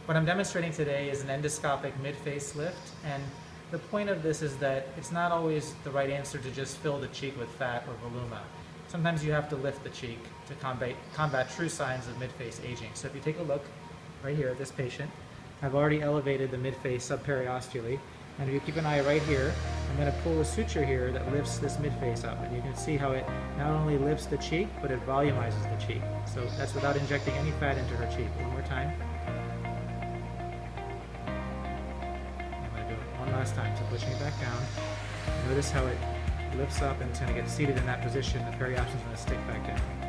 What I'm demonstrating today is an endoscopic midface lift, and the point of this is that it's not always the right answer to just fill the cheek with fat or voluma. Sometimes you have to lift the cheek to combat true signs of midface aging. So if you take a look right here at this patient, I've already elevated the midface subperiosteally, and if you keep an eye right here, I'm going to pull a suture here that lifts this midface up, and you can see how it not only lifts the cheek, but it volumizes the cheek. So that's without injecting any fat into her cheek. One more time. One last time, so pushing it back down. Notice how it lifts up and it's going to get seated in that position. The perioption is going to stick back down.